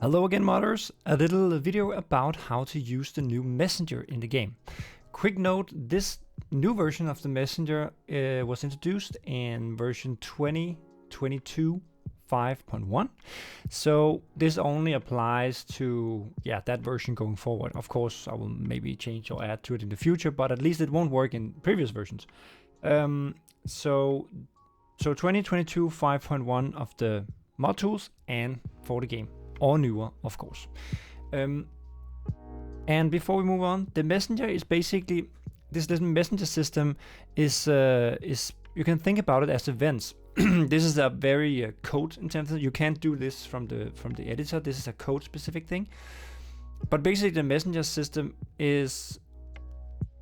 Hello again, modders. A little video about how to use the new messenger in the game. Quick note, this new version of the messenger was introduced in version 2022 5.1. So this only applies to that version going forward. Of course, I will maybe change or add to it in the future, but at least it won't work in previous versions. So 2022 5.1 of the mod tools and for the game. Or newer, of course. And before we move on, the messenger is basically this messenger system is you can think about it as events. This is a very code intensive. You can't do this from the editor. This is a code specific thing. But basically, the messenger system is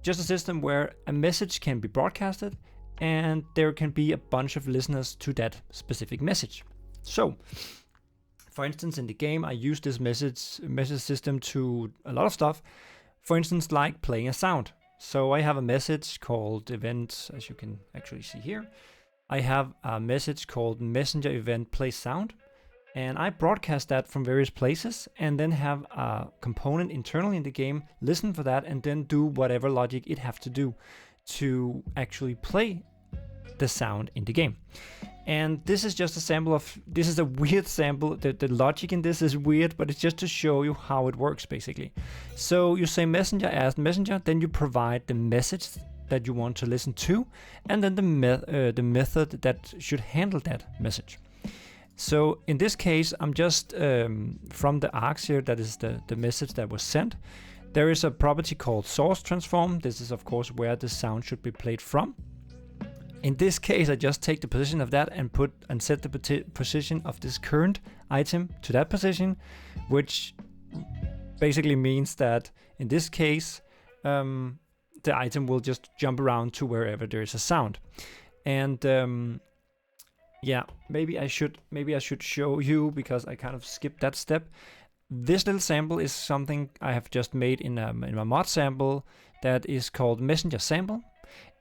just a system where a message can be broadcasted, and there can be a bunch of listeners to that specific message. So, for instance, in the game, I use this message system to a lot of stuff. For instance, like playing a sound. So I have a message called event, as you can actually see here. I have a message called messenger event play sound, and I broadcast that from various places and then have a component internally in the game listen for that and then do whatever logic it have to do to actually play the sound in the game. And this is just a sample of, this is a weird sample, the logic in this is weird, but it's just to show you how it works basically. So you say messenger as messenger, then you provide the message that you want to listen to, and then the method that should handle that message. So in this case, I'm just from the args here, that is the message that was sent. There is a property called source transform. This is of course where the sound should be played from. In this case, I just take the position of that and set the position of this current item to that position, which basically means that in this case, the item will just jump around to wherever there is a sound. And maybe I should show you, because I kind of skipped that step. This little sample is something I have just made in my mod sample that is called messenger sample.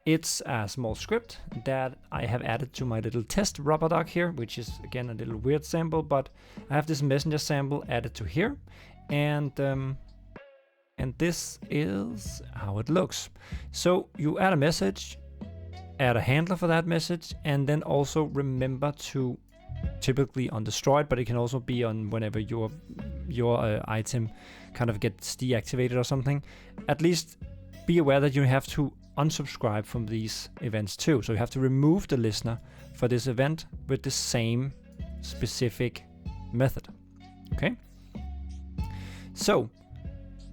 It's a small script that I have added to my little test rubber duck here, which is again a little weird sample, but I have this messenger sample added to here, and this is how it looks. So you add a message, add a handler for that message, and then also remember to typically on destroyed, but it can also be on whenever your item kind of gets deactivated or something. At least be aware that you have to unsubscribe from these events too. So you have to remove the listener for this event with the same specific method. Okay. So,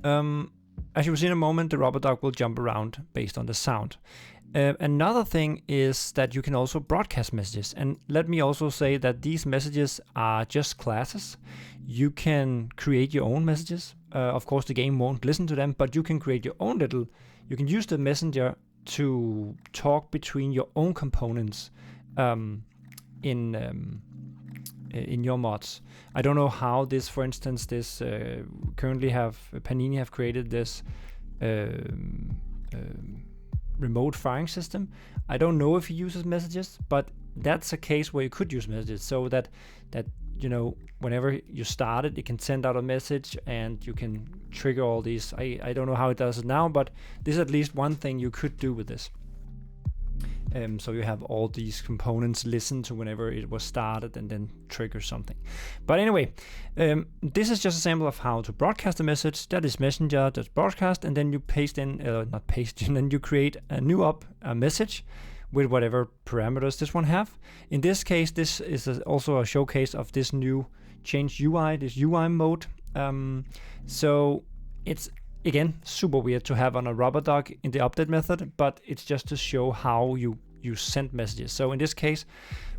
as you will see in a moment, the rubber duck will jump around based on the sound. Another thing is that you can also broadcast messages. And let me also say that these messages are just classes. You can create your own messages. Of course, the game won't listen to them, but you can create your own little. You can use the messenger to talk between your own components in your mods. I don't know how this, for instance, this currently Panini have created this remote firing system. I don't know if it uses messages, but that's a case where you could use messages, so that you know, whenever you start it can send out a message and you can trigger all these. I don't know how it does it now, but this is at least one thing you could do with this. So you have all these components listen to whenever it was started and then trigger something. But anyway, this is just a sample of how to broadcast a message. That is messenger, that's broadcast, and then you paste in, not paste in, then you create a new a message with whatever parameters this one have. In this case, this is also a showcase of this new change UI, this UI mode. So it's again super weird to have on a rubber duck in the update method, but it's just to show how you send messages. So in this case,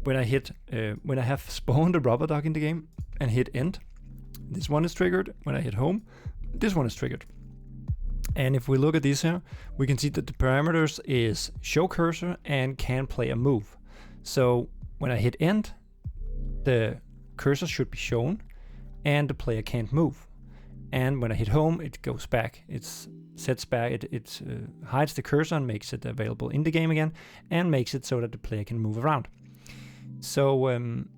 when I have spawned a rubber duck in the game and hit end, this one is triggered. When I hit home, this one is triggered. And if we look at this here, we can see that the parameters is show cursor and can play a move. So when I hit end, the cursor should be shown and the player can't move. And when I hit home, it goes back. It sets back, it hides the cursor and makes it available in the game again, and makes it so that the player can move around. So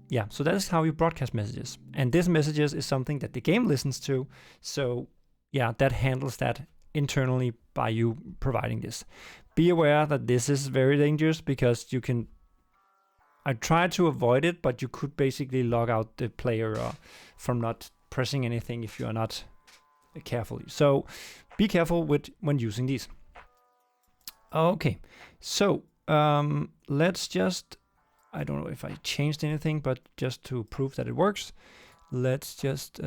yeah, so that is how you broadcast messages. And this messages is something that the game listens to. So yeah, that handles that internally by you providing this. Be aware that this is very dangerous because you can, I tried to avoid it, but you could basically log out the player from not pressing anything if you are not carefully. So be careful when using these. Okay, so let's just, I don't know if I changed anything, but just to prove that it works, let's just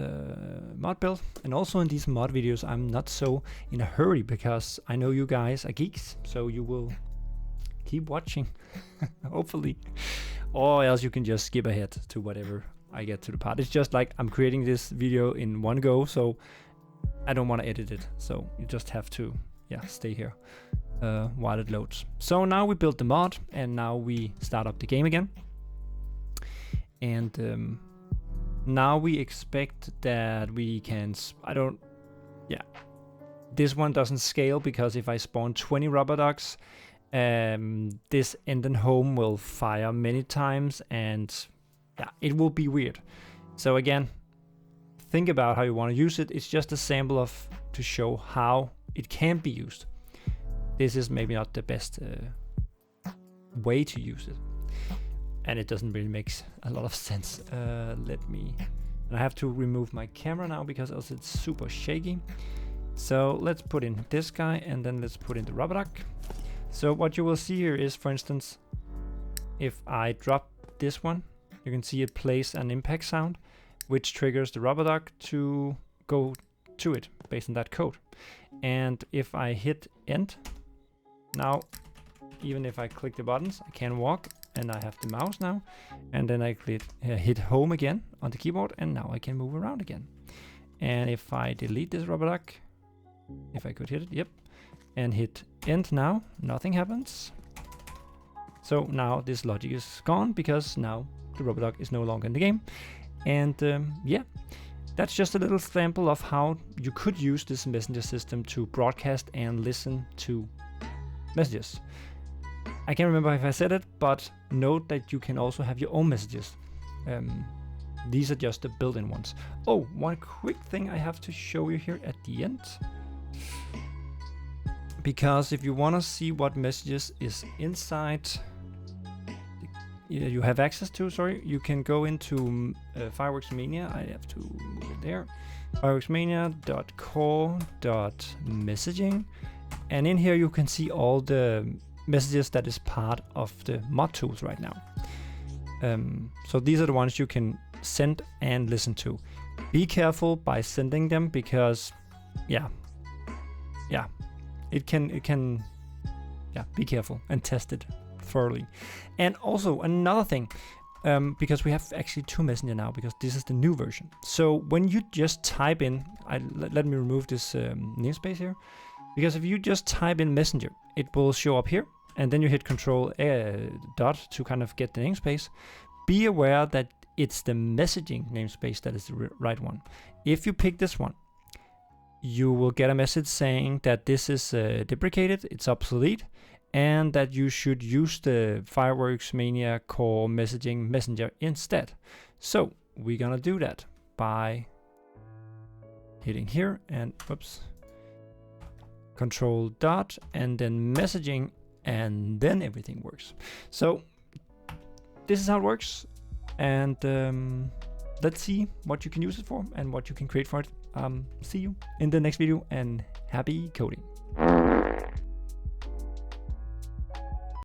mod build. And also in these mod videos, I'm not so in a hurry because I know you guys are geeks, so you will keep watching, hopefully. Or else you can just skip ahead to whatever I get to the part. It's just like I'm creating this video in one go, so I don't want to edit it. So you just have to, yeah, stay here while it loads. So now we built the mod, and now we start up the game again. And now we expect that we can, this one doesn't scale because if I spawn 20 rubber ducks, this end and home will fire many times, and yeah, it will be weird. So again, think about how you want to use it. It's just a sample to show how it can be used. This is maybe not the best way to use it, and it doesn't really make a lot of sense. I have to remove my camera now because else it's super shaky. So let's put in this guy, and then let's put in the rubber duck. So what you will see here is, for instance, if I drop this one, you can see it plays an impact sound, which triggers the rubber duck to go to it based on that code. And if I hit end, now, even if I click the buttons, I can walk, and I have the mouse now. And then I hit home again on the keyboard, and now I can move around again. And if I delete this rubber duck, if I could hit it, yep, and hit end now, nothing happens. So now this logic is gone because now the rubber duck is no longer in the game. And yeah, that's just a little sample of how you could use this messenger system to broadcast and listen to messages. I can't remember if I said it, but note that you can also have your own messages. These are just the built-in ones. Oh, one quick thing I have to show you here at the end. Because if you want to see what messages is inside, you have access to, you can go into Fireworks Mania. I have to move it there. fireworksmania.core.messaging. And in here you can see all the messages that is part of the mod tools right now. So these are the ones you can send and listen to. Be careful by sending them because, yeah, it can, be careful and test it thoroughly. And also another thing, because we have actually two messenger now because this is the new version. So when you just type in, let me remove this namespace here, because if you just type in messenger, it will show up here, and then you hit Control dot to kind of get the namespace. Be aware that it's the messaging namespace that is the right one. If you pick this one, you will get a message saying that this is deprecated, it's obsolete, and that you should use the Fireworks Mania core messaging messenger instead. So we're gonna do that by hitting here and Control dot and then messaging, and then everything works. So this is how it works, and let's see what you can use it for and what you can create for it. See you in the next video, and happy coding.